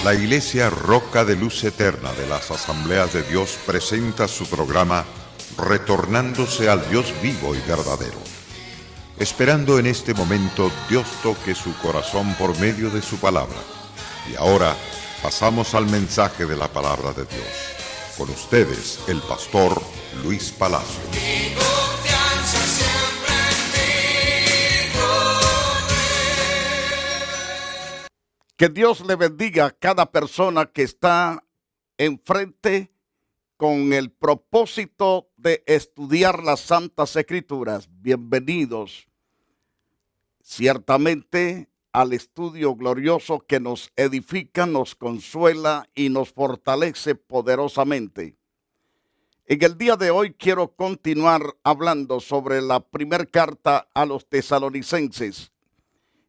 La Iglesia Roca de Luz Eterna de las Asambleas de Dios presenta su programa Retornándose al Dios vivo y verdadero. Esperando en este momento Dios toque su corazón por medio de su palabra. Y ahora pasamos al mensaje de la palabra de Dios. Con ustedes, el pastor Luis Palacio. Mi confianza siempre en ti. Que Dios le bendiga a cada persona que está enfrente con el propósito de estudiar las Santas Escrituras. Bienvenidos ciertamente al estudio glorioso que nos edifica, nos consuela y nos fortalece poderosamente. En el día de hoy quiero continuar hablando sobre la primera carta a los tesalonicenses.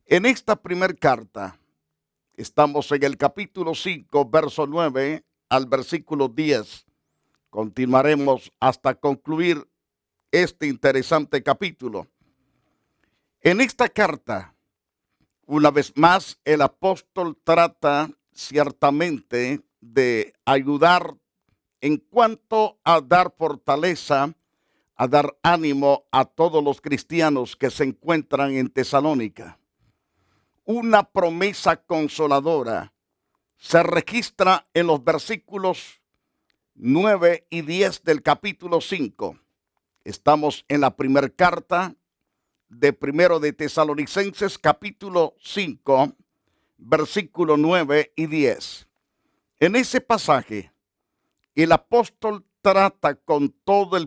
En esta primera carta estamos en el capítulo 5, verso 9 al versículo 10. Continuaremos hasta concluir este interesante capítulo. En esta carta, una vez más, el apóstol trata ciertamente de ayudar en cuanto a dar fortaleza, a dar ánimo a todos los cristianos que se encuentran en Tesalónica. Una promesa consoladora se registra en los versículos 9 y 10 del capítulo 5. Estamos en la primera carta de primero de Tesalonicenses, capítulo 5, versículo 9 y 10. En ese pasaje, el apóstol trata con todo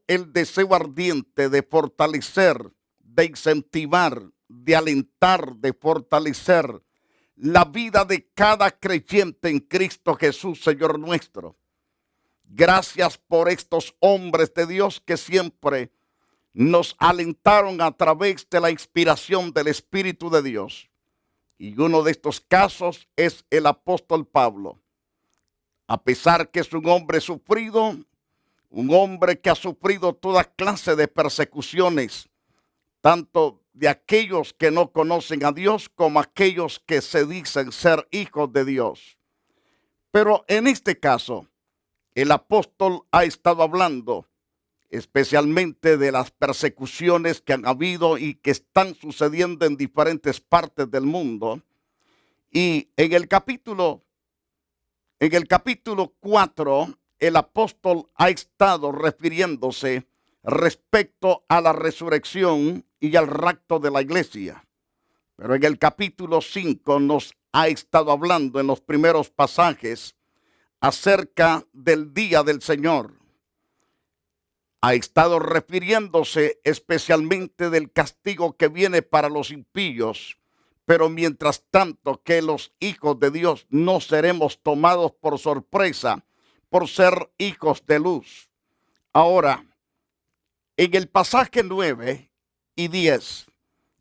el deseo ardiente de fortalecer, de incentivar, de alentar, de fortalecer la vida de cada creyente en Cristo Jesús, Señor nuestro. Gracias por estos hombres de Dios que siempre nos alentaron a través de la inspiración del Espíritu de Dios. Y uno de estos casos es el apóstol Pablo. A pesar que es un hombre sufrido, un hombre que ha sufrido toda clase de persecuciones, tanto de aquellos que no conocen a Dios como aquellos que se dicen ser hijos de Dios. Pero en este caso, el apóstol ha estado hablando especialmente de las persecuciones que han habido y que están sucediendo en diferentes partes del mundo. Y en el capítulo 4, el apóstol ha estado refiriéndose respecto a la resurrección y al rapto de la iglesia. Pero en el capítulo 5 nos ha estado hablando en los primeros pasajes acerca del día del Señor. Ha estado refiriéndose especialmente del castigo que viene para los impíos, pero mientras tanto que los hijos de Dios no seremos tomados por sorpresa por ser hijos de luz. Ahora, en el pasaje 9 y 10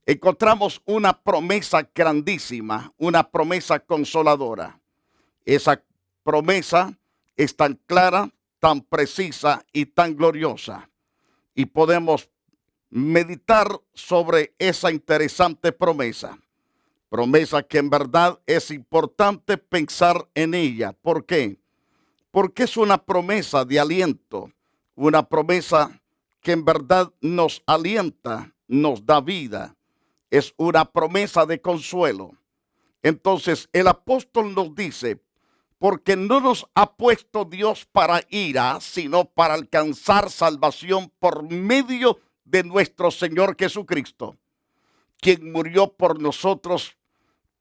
encontramos una promesa grandísima, una promesa consoladora. Esa promesa es tan clara, tan precisa y tan gloriosa. Y podemos meditar sobre esa interesante promesa. Promesa que en verdad es importante pensar en ella. ¿Por qué? Porque es una promesa de aliento, una promesa que en verdad nos alienta, nos da vida. Es una promesa de consuelo. Entonces el apóstol nos dice, porque no nos ha puesto Dios para ira, sino para alcanzar salvación por medio de nuestro Señor Jesucristo, quien murió por nosotros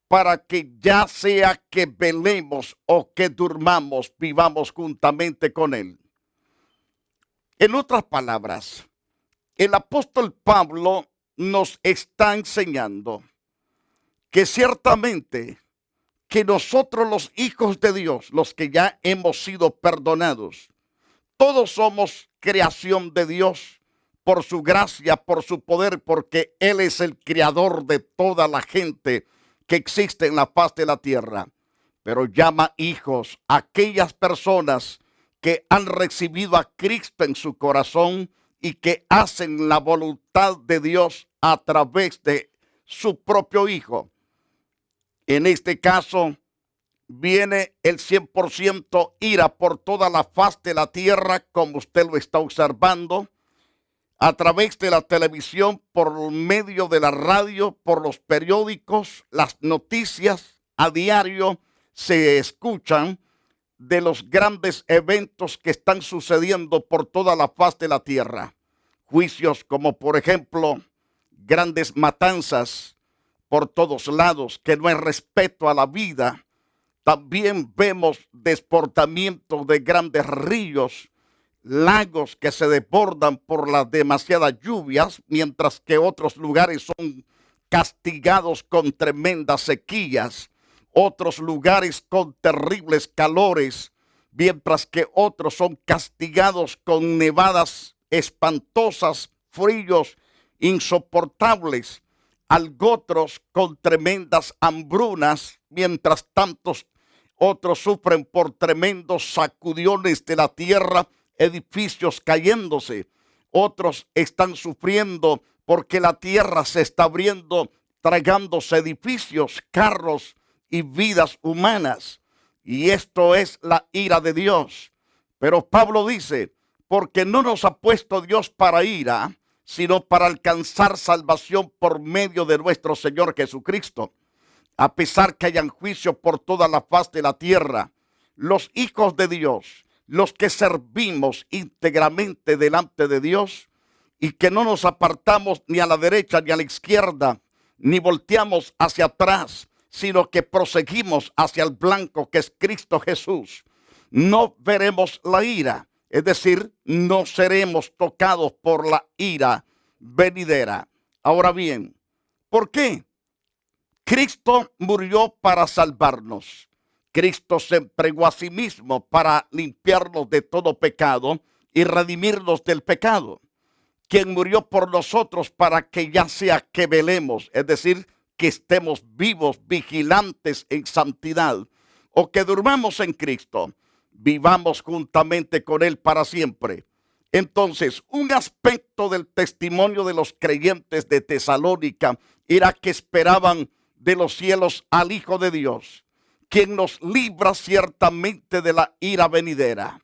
para que ya sea que velemos o que durmamos, vivamos juntamente con Él. En otras palabras, el apóstol Pablo nos está enseñando que ciertamente que nosotros los hijos de Dios, los que ya hemos sido perdonados, todos somos creación de Dios por su gracia, por su poder, porque Él es el creador de toda la gente que existe en la faz de la tierra. Pero llama hijos a aquellas personas que han recibido a Cristo en su corazón y que hacen la voluntad de Dios a través de su propio Hijo. En este caso, viene el 100% ira por toda la faz de la tierra, como usted lo está observando, a través de la televisión, por medio de la radio, por los periódicos, las noticias a diario se escuchan de los grandes eventos que están sucediendo por toda la faz de la tierra. Juicios como, por ejemplo, grandes matanzas por todos lados, que no hay respeto a la vida. También vemos desbordamiento de grandes ríos, lagos que se desbordan por las demasiadas lluvias, mientras que otros lugares son castigados con tremendas sequías, otros lugares con terribles calores, mientras que otros son castigados con nevadas espantosas, fríos insoportables, otros con tremendas hambrunas, mientras tantos otros sufren por tremendos sacudiones de la tierra, edificios cayéndose. Otros están sufriendo porque la tierra se está abriendo, tragándose edificios, carros y vidas humanas. Y esto es la ira de Dios. Pero Pablo dice, porque no nos ha puesto Dios para ira, sino para alcanzar salvación por medio de nuestro Señor Jesucristo. A pesar que hayan juicio por toda la faz de la tierra, los hijos de Dios, los que servimos íntegramente delante de Dios y que no nos apartamos ni a la derecha ni a la izquierda, ni volteamos hacia atrás, sino que proseguimos hacia el blanco que es Cristo Jesús, no veremos la ira, es decir, no seremos tocados por la ira venidera. Ahora bien, ¿por qué? Cristo murió para salvarnos. Cristo se entregó a sí mismo para limpiarnos de todo pecado y redimirnos del pecado. Quien murió por nosotros para que ya sea que velemos, es decir, que estemos vivos, vigilantes en santidad, o que durmamos en Cristo, vivamos juntamente con Él para siempre. Entonces, un aspecto del testimonio de los creyentes de Tesalónica era que esperaban de los cielos al Hijo de Dios, quien nos libra ciertamente de la ira venidera.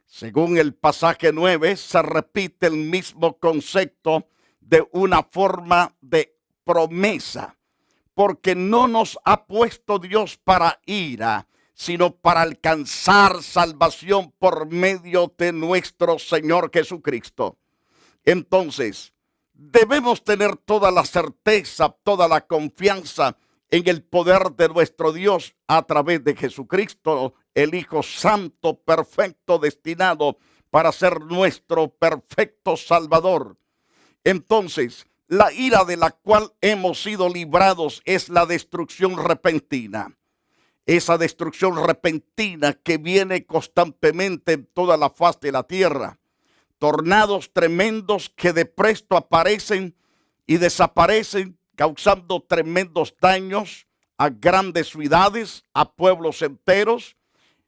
Según el pasaje 9, se repite el mismo concepto de una forma de promesa, porque no nos ha puesto Dios para ira, sino para alcanzar salvación por medio de nuestro Señor Jesucristo. Entonces, debemos tener toda la certeza, toda la confianza en el poder de nuestro Dios a través de Jesucristo, el Hijo Santo, perfecto, destinado para ser nuestro perfecto Salvador. Entonces, la ira de la cual hemos sido librados es la destrucción repentina. Esa destrucción repentina que viene constantemente en toda la faz de la tierra. Tornados tremendos que de presto aparecen y desaparecen, causando tremendos daños a grandes ciudades, a pueblos enteros,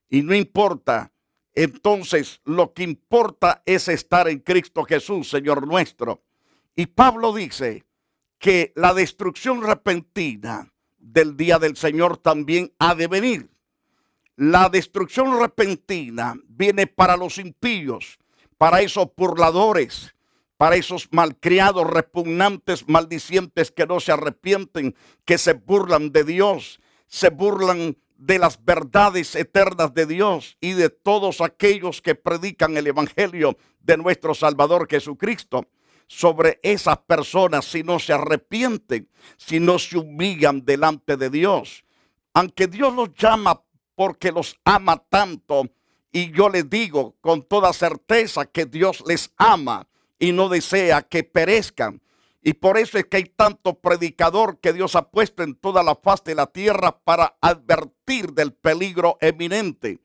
y no importa. Entonces, lo que importa es estar en Cristo Jesús, Señor nuestro. Y Pablo dice que la destrucción repentina del día del Señor también ha de venir. La destrucción repentina viene para los impíos, para esos burladores, para esos malcriados, repugnantes, maldicientes que no se arrepienten, que se burlan de Dios, se burlan de las verdades eternas de Dios y de todos aquellos que predican el evangelio de nuestro Salvador Jesucristo. Sobre esas personas, si no se arrepienten, si no se humillan delante de Dios, aunque Dios los llama porque los ama tanto, y yo les digo con toda certeza que Dios les ama y no desea que perezcan. Y por eso es que hay tanto predicador que Dios ha puesto en toda la faz de la tierra para advertir del peligro eminente.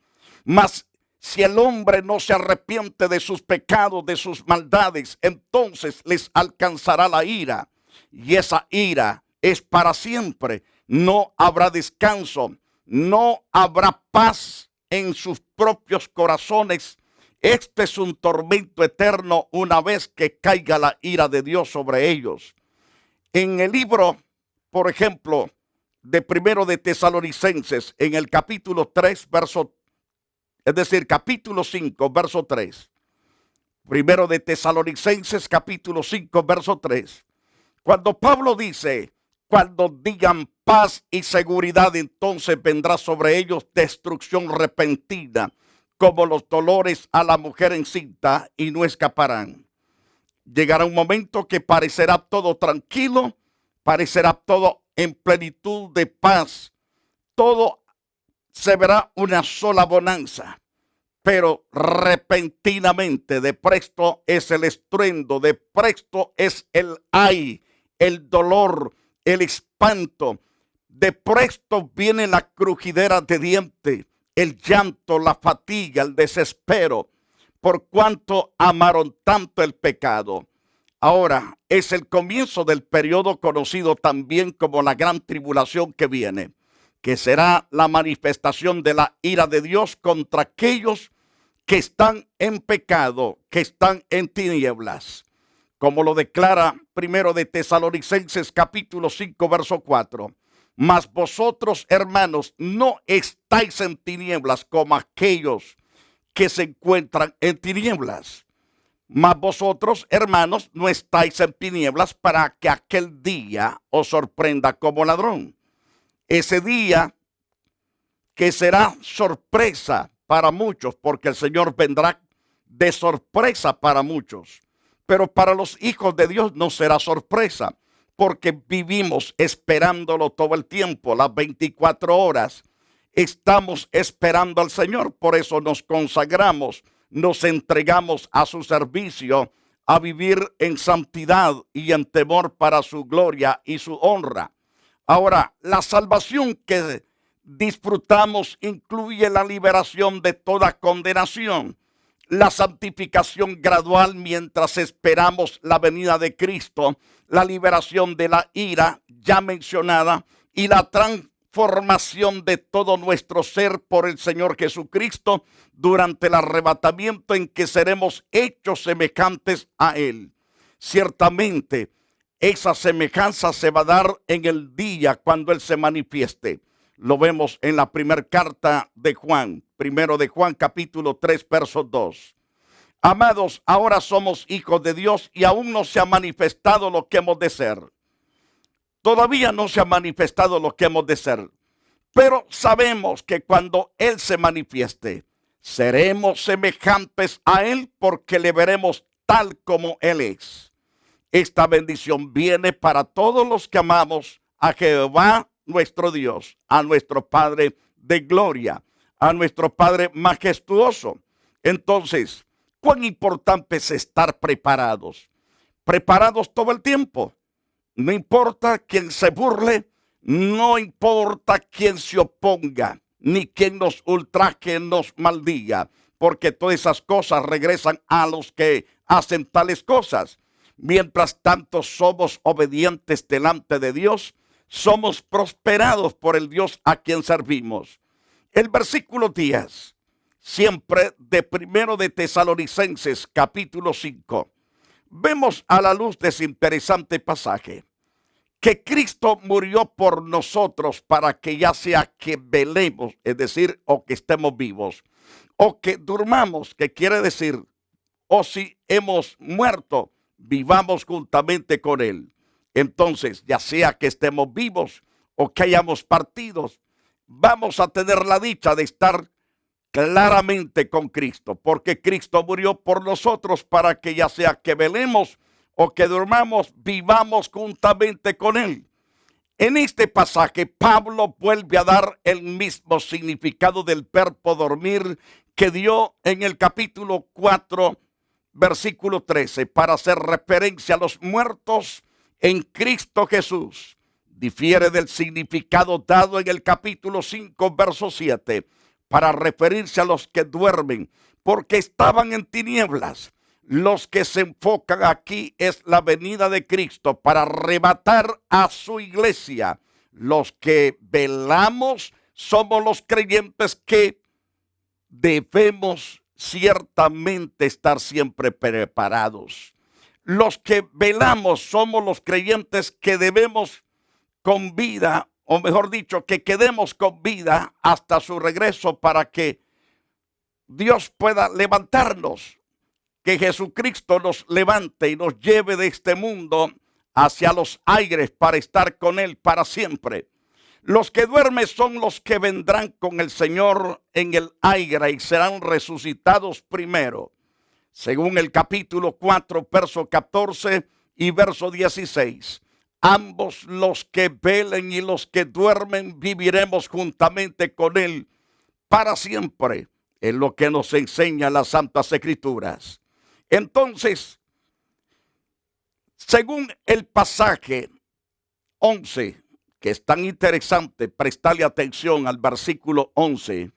Mas si el hombre no se arrepiente de sus pecados, de sus maldades, entonces les alcanzará la ira. Y esa ira es para siempre. No habrá descanso, no habrá paz en sus propios corazones. Este es un tormento eterno una vez que caiga la ira de Dios sobre ellos. En el libro, por ejemplo, de Primero de Tesalonicenses, en el capítulo 3, capítulo 5, verso 3. Primero de Tesalonicenses, capítulo 5, verso 3. Cuando Pablo dice, cuando digan paz y seguridad, entonces vendrá sobre ellos destrucción repentina, como los dolores a la mujer encinta, y no escaparán. Llegará un momento que parecerá todo tranquilo, parecerá todo en plenitud de paz, todo se verá una sola bonanza, pero repentinamente, de presto es el estruendo, de presto es el ay, el dolor, el espanto, de presto viene la crujidera de diente, el llanto, la fatiga, el desespero, por cuanto amaron tanto el pecado. Ahora es el comienzo del periodo conocido también como la gran tribulación que viene, que será la manifestación de la ira de Dios contra aquellos que están en pecado, que están en tinieblas. Como lo declara Primero de Tesalonicenses capítulo 5 verso 4. Mas vosotros, hermanos, no estáis en tinieblas como aquellos que se encuentran en tinieblas. Mas vosotros, hermanos, no estáis en tinieblas para que aquel día os sorprenda como ladrón. Ese día que será sorpresa para muchos, porque el Señor vendrá de sorpresa para muchos. Pero para los hijos de Dios no será sorpresa, porque vivimos esperándolo todo el tiempo, las 24 horas. Estamos esperando al Señor, por eso nos consagramos, nos entregamos a su servicio, a vivir en santidad y en temor para su gloria y su honra. Ahora, la salvación que disfrutamos incluye la liberación de toda condenación, la santificación gradual mientras esperamos la venida de Cristo, la liberación de la ira ya mencionada y la transformación de todo nuestro ser por el Señor Jesucristo durante el arrebatamiento en que seremos hechos semejantes a Él. Ciertamente, esa semejanza se va a dar en el día cuando Él se manifieste. Lo vemos en la primera carta de Juan, primero de Juan capítulo 3, verso 2. Amados, ahora somos hijos de Dios y aún no se ha manifestado lo que hemos de ser. Todavía no se ha manifestado lo que hemos de ser. Pero sabemos que cuando Él se manifieste, seremos semejantes a Él porque le veremos tal como Él es. Esta bendición viene para todos los que amamos a Jehová nuestro Dios, a nuestro Padre de gloria, a nuestro Padre majestuoso. Entonces, cuán importante es estar preparados. Preparados todo el tiempo. No importa quién se burle, no importa quién se oponga, ni quien nos ultraje, nos maldiga, porque todas esas cosas regresan a los que hacen tales cosas. Mientras tanto somos obedientes delante de Dios, somos prosperados por el Dios a quien servimos. El versículo 10, siempre de Primero de Tesalonicenses, capítulo 5. Vemos a la luz de ese interesante pasaje que Cristo murió por nosotros para que ya sea que velemos, es decir, o que estemos vivos, o que durmamos, que quiere decir, o si hemos muerto, vivamos juntamente con Él. Entonces, ya sea que estemos vivos o que hayamos partido, vamos a tener la dicha de estar claramente con Cristo, porque Cristo murió por nosotros para que ya sea que velemos o que durmamos, vivamos juntamente con Él. En este pasaje, Pablo vuelve a dar el mismo significado del verbo dormir que dio en el capítulo 4, versículo 13, para hacer referencia a los muertos en Cristo Jesús. Difiere del significado dado en el capítulo 5, verso 7, para referirse a los que duermen, porque estaban en tinieblas. Los que se enfocan aquí es la venida de Cristo para arrebatar a su iglesia. Los que velamos somos los creyentes que debemos ciertamente estar siempre preparados. Los que velamos somos los creyentes que debemos con vida o mejor dicho, que quedemos con vida hasta su regreso para que Dios pueda levantarnos, que Jesucristo nos levante y nos lleve de este mundo hacia los aires para estar con Él para siempre. Los que duermen son los que vendrán con el Señor en el aire y serán resucitados primero, según el capítulo 4, verso 14 y verso 16. Ambos, los que velen y los que duermen, viviremos juntamente con Él para siempre, es lo que nos enseña las Santas Escrituras. Entonces, según el pasaje 11, que es tan interesante, prestarle atención al versículo 11,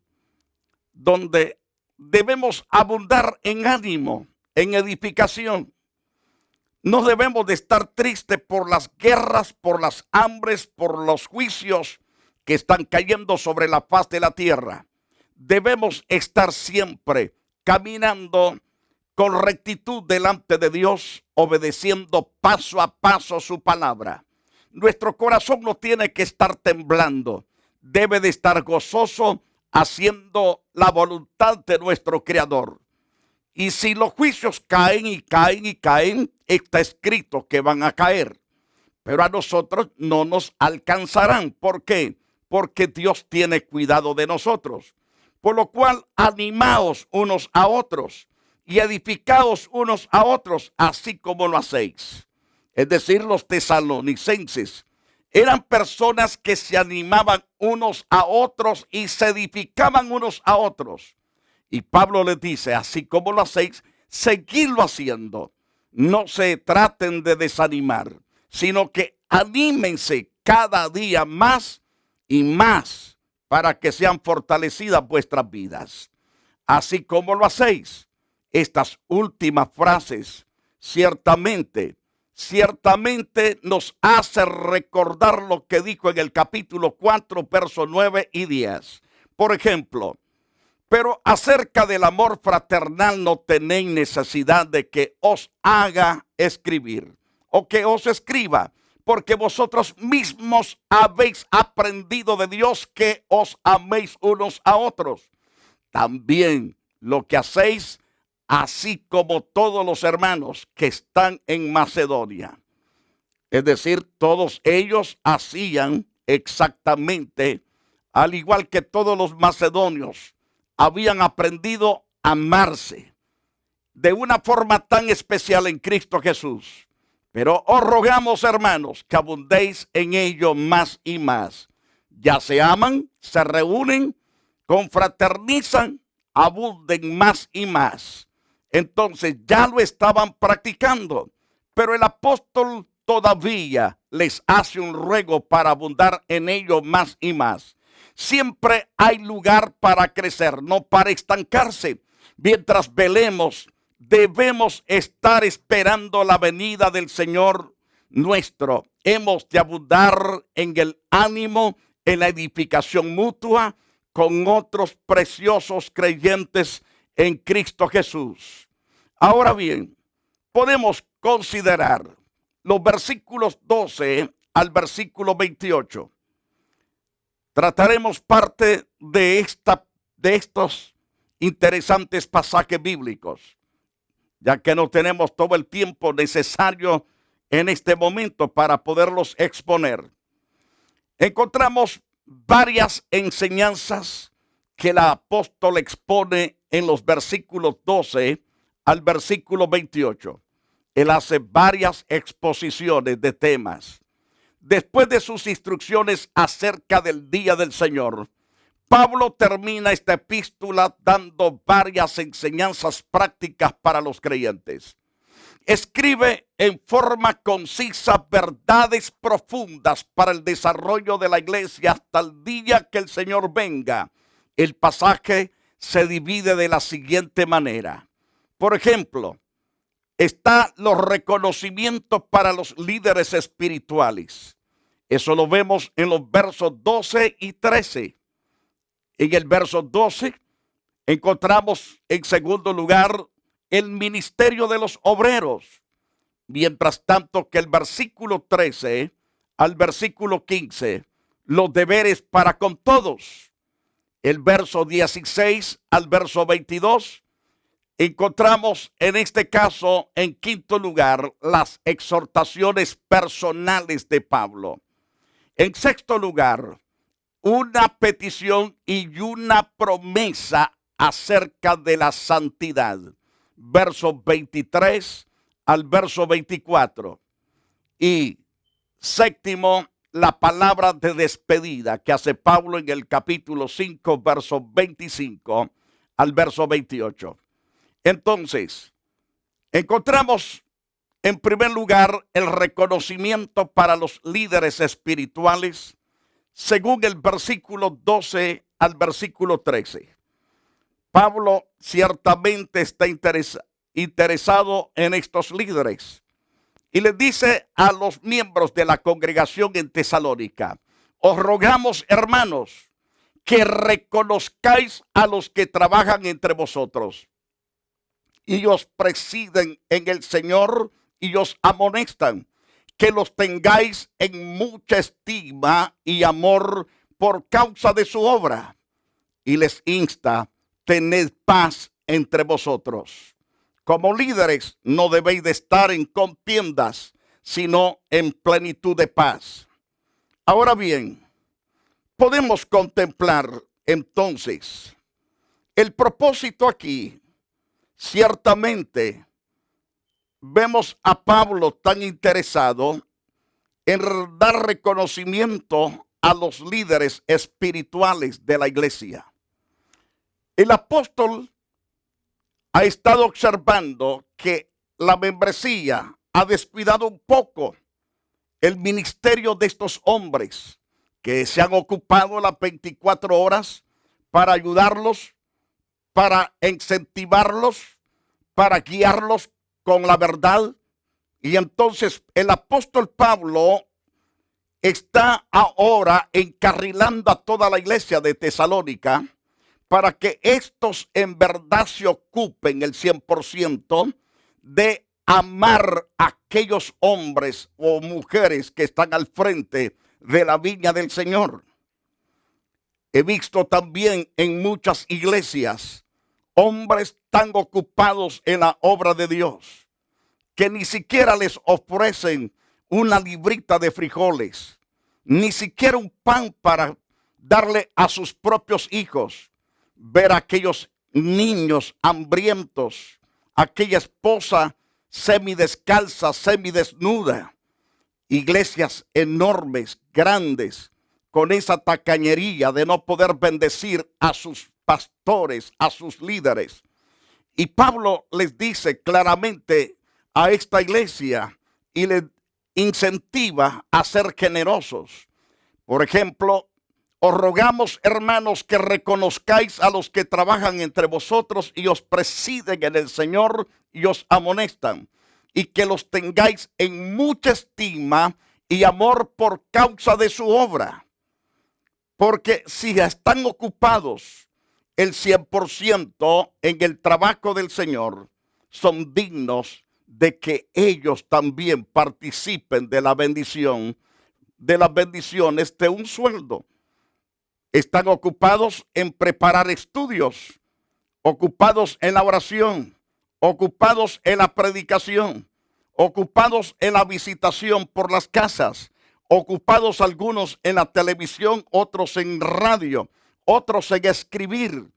donde debemos abundar en ánimo, en edificación. No debemos de estar tristes por las guerras, por las hambres, por los juicios que están cayendo sobre la faz de la tierra. Debemos estar siempre caminando con rectitud delante de Dios, obedeciendo paso a paso su palabra. Nuestro corazón no tiene que estar temblando, debe de estar gozoso haciendo la voluntad de nuestro Creador. Y si los juicios caen y caen y caen, está escrito que van a caer. Pero a nosotros no nos alcanzarán. ¿Por qué? Porque Dios tiene cuidado de nosotros. Por lo cual, animaos unos a otros y edificaos unos a otros, así como lo hacéis. Es decir, los tesalonicenses eran personas que se animaban unos a otros y se edificaban unos a otros. Y Pablo les dice, así como lo hacéis, seguidlo haciendo. No se traten de desanimar, sino que anímense cada día más y más para que sean fortalecidas vuestras vidas. Así como lo hacéis. Estas últimas frases ciertamente nos hace recordar lo que dijo en el capítulo 4, versos 9 y 10. Por ejemplo, pero acerca del amor fraternal no tenéis necesidad de que os haga escribir o que os escriba, porque vosotros mismos habéis aprendido de Dios que os améis unos a otros. También lo que hacéis, así como todos los hermanos que están en Macedonia. Es decir, todos ellos hacían exactamente, al igual que todos los macedonios, habían aprendido a amarse de una forma tan especial en Cristo Jesús. Pero os rogamos, hermanos, que abundéis en ello más y más. Ya se aman, se reúnen, confraternizan, abunden más y más. Entonces ya lo estaban practicando, pero el apóstol todavía les hace un ruego para abundar en ello más y más. Siempre hay lugar para crecer, no para estancarse. Mientras velemos, debemos estar esperando la venida del Señor nuestro. Hemos de abundar en el ánimo, en la edificación mutua con otros preciosos creyentes en Cristo Jesús. Ahora bien, podemos considerar los versículos 12 al versículo 28. Trataremos parte de estos interesantes pasajes bíblicos, ya que no tenemos todo el tiempo necesario en este momento para poderlos exponer. Encontramos varias enseñanzas que el apóstol expone en los versículos 12 al versículo 28. Él hace varias exposiciones de temas. Después de sus instrucciones acerca del día del Señor, Pablo termina esta epístola dando varias enseñanzas prácticas para los creyentes. Escribe en forma concisa verdades profundas para el desarrollo de la iglesia hasta el día que el Señor venga. El pasaje se divide de la siguiente manera. Por ejemplo, está los reconocimientos para los líderes espirituales. Eso lo vemos en los versos 12 y 13. En el verso 12 encontramos en segundo lugar el ministerio de los obreros. Mientras tanto que el versículo 13 al versículo 15 los deberes para con todos. El verso 16 al verso 22, encontramos en este caso, en quinto lugar, las exhortaciones personales de Pablo. En sexto lugar, una petición y una promesa acerca de la santidad. Verso 23 al verso 24. Y séptimo, la palabra de despedida que hace Pablo en el capítulo 5, verso 25 al verso 28. Entonces, encontramos en primer lugar el reconocimiento para los líderes espirituales, según el versículo 12 al versículo 13. Pablo ciertamente está interesado en estos líderes y les dice a los miembros de la congregación en Tesalónica: os rogamos, hermanos, que reconozcáis a los que trabajan entre vosotros y os presiden en el Señor y os amonestan, que los tengáis en mucha estima y amor por causa de su obra. Y les insta: tened paz entre vosotros. Como líderes no debéis de estar en contiendas, sino en plenitud de paz. Ahora bien, podemos contemplar entonces el propósito aquí. Ciertamente vemos a Pablo tan interesado en dar reconocimiento a los líderes espirituales de la iglesia. El apóstol ha estado observando que la membresía ha descuidado un poco el ministerio de estos hombres que se han ocupado las 24 horas para ayudarlos, para incentivarlos, para guiarlos con la verdad. Y entonces el apóstol Pablo está ahora encarrilando a toda la iglesia de Tesalónica para que estos en verdad se ocupen el 100% de amar a aquellos hombres o mujeres que están al frente de la viña del Señor. He visto también en muchas iglesias hombres tan ocupados en la obra de Dios que ni siquiera les ofrecen una librita de frijoles, ni siquiera un pan para darle a sus propios hijos. Ver a aquellos niños hambrientos, aquella esposa semidescalza, semidesnuda, iglesias enormes, grandes, con esa tacañería de no poder bendecir a sus pastores, a sus líderes. Y Pablo les dice claramente a esta iglesia y les incentiva a ser generosos. Por ejemplo, os rogamos, hermanos, que reconozcáis a los que trabajan entre vosotros y os presiden en el Señor y os amonestan, y que los tengáis en mucha estima y amor por causa de su obra. Porque si están ocupados el 100% en el trabajo del Señor, son dignos de que ellos también participen de la bendición, de las bendiciones de un sueldo. Están ocupados en preparar estudios, ocupados en la oración, ocupados en la predicación, ocupados en la visitación por las casas, ocupados algunos en la televisión, otros en radio, otros en escribir.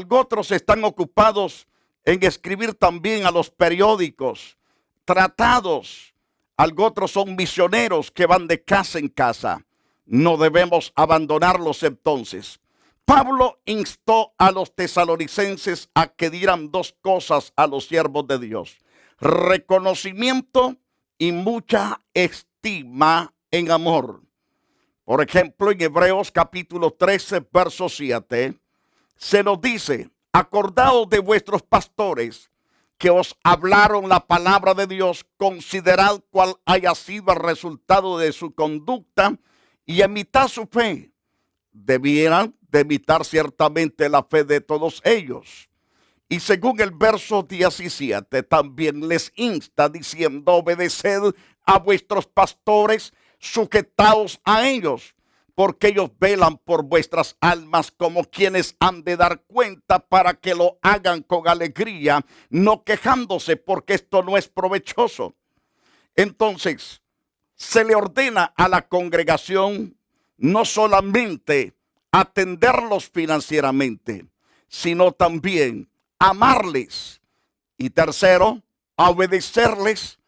Otros están ocupados en escribir también a los periódicos, tratados. Otros son misioneros que van de casa en casa. No debemos abandonarlos entonces. Pablo instó a los tesalonicenses a que dieran dos cosas a los siervos de Dios: reconocimiento y mucha estima en amor. Por ejemplo, en Hebreos capítulo 13, verso 7, se nos dice: acordaos de vuestros pastores que os hablaron la palabra de Dios, considerad cuál haya sido el resultado de su conducta y imitad su fe. Debieran de imitar ciertamente la fe de todos ellos. Y según el verso 17, también les insta diciendo: obedeced a vuestros pastores, sujetaos a ellos, porque ellos velan por vuestras almas como quienes han de dar cuenta para que lo hagan con alegría, no quejándose, porque esto no es provechoso. Entonces, se le ordena a la congregación no solamente atenderlos financieramente, sino también amarles. Y tercero, a obedecerles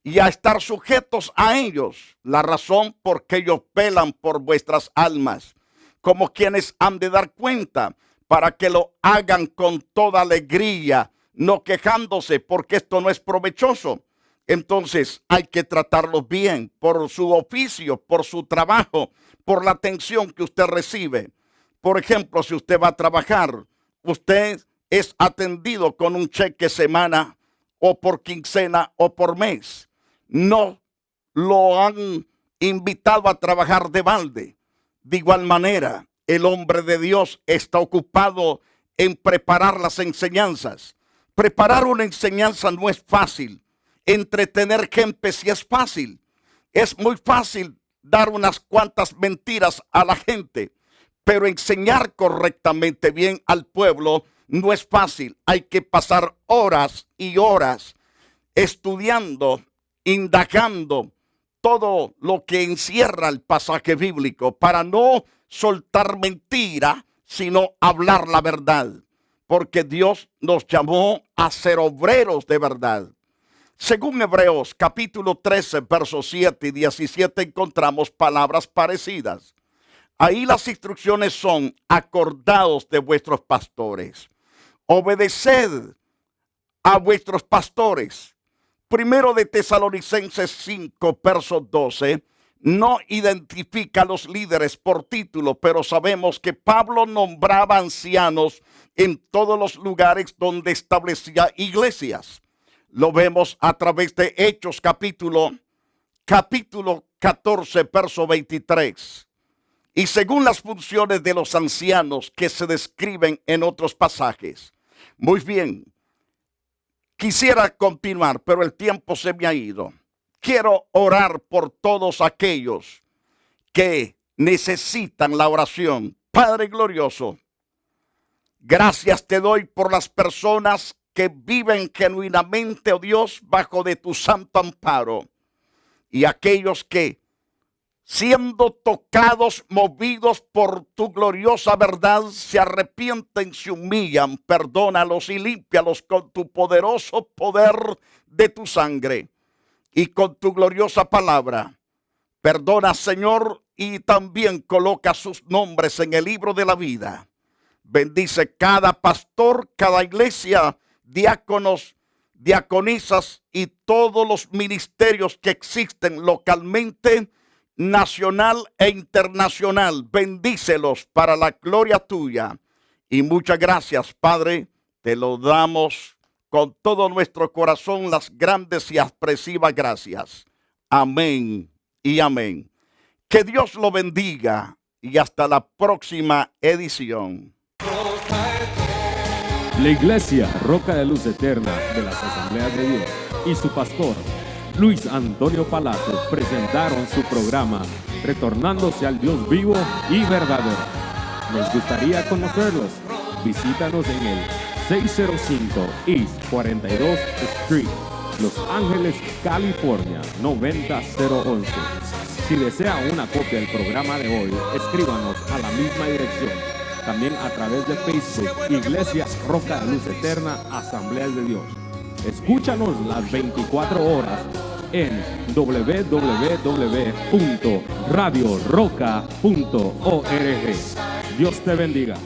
y a estar sujetos a ellos. La razón porque ellos velan por vuestras almas, como quienes han de dar cuenta, para que lo hagan con toda alegría, no quejándose, porque esto no es provechoso. Entonces hay que tratarlos bien por su oficio, por su trabajo, por la atención que usted recibe. Por ejemplo, si usted va a trabajar, usted es atendido con un cheque semana o por quincena o por mes. No lo han invitado a trabajar de balde. De igual manera, el hombre de Dios está ocupado en preparar las enseñanzas. Preparar una enseñanza no es fácil. Entretener gente sí es fácil. Es muy fácil dar unas cuantas mentiras a la gente, pero enseñar correctamente bien al pueblo no es fácil. Hay que pasar horas y horas estudiando, indagando todo lo que encierra el pasaje bíblico para no soltar mentira, sino hablar la verdad. Porque Dios nos llamó a ser obreros de verdad. Según Hebreos capítulo 13, versos 7 y 17 encontramos palabras parecidas. Ahí las instrucciones son: acordaos de vuestros pastores, obedeced a vuestros pastores. Primero de Tesalonicenses 5, verso 12, no identifica a los líderes por título, pero sabemos que Pablo nombraba ancianos en todos los lugares donde establecía iglesias. Lo vemos a través de Hechos capítulo 14, verso 23. Y según las funciones de los ancianos que se describen en otros pasajes. Muy bien. Quisiera continuar, pero el tiempo se me ha ido. Quiero orar por todos aquellos que necesitan la oración. Padre glorioso, gracias te doy por las personas que viven genuinamente, oh Dios, bajo de tu santo amparo. Y aquellos que, siendo tocados, movidos por tu gloriosa verdad, se arrepienten, se humillan, perdónalos y límpialos con tu poderoso poder de tu sangre y con tu gloriosa palabra. Perdona, Señor, y también coloca sus nombres en el libro de la vida. Bendice cada pastor, cada iglesia, diáconos, diaconisas y todos los ministerios que existen localmente, nacional e internacional. Bendícelos para la gloria tuya. Y muchas gracias, Padre. Te lo damos con todo nuestro corazón, las grandes y expresivas gracias. Amén y amén. Que Dios lo bendiga y hasta la próxima edición. La Iglesia Roca de Luz Eterna de las Asambleas de Dios y su pastor Luis Antonio Palacios presentaron su programa Retornándose al Dios vivo y verdadero. Nos gustaría conocerlos. Visítanos en el 605 East 42th Street, Los Ángeles, California 90011. Si desea una copia del programa de hoy, escríbanos a la misma dirección. También a través de Facebook, Iglesia Roca de Luz Eterna, Asambleas de Dios. Escúchanos las 24 horas en www.radioroca.org. Dios te bendiga.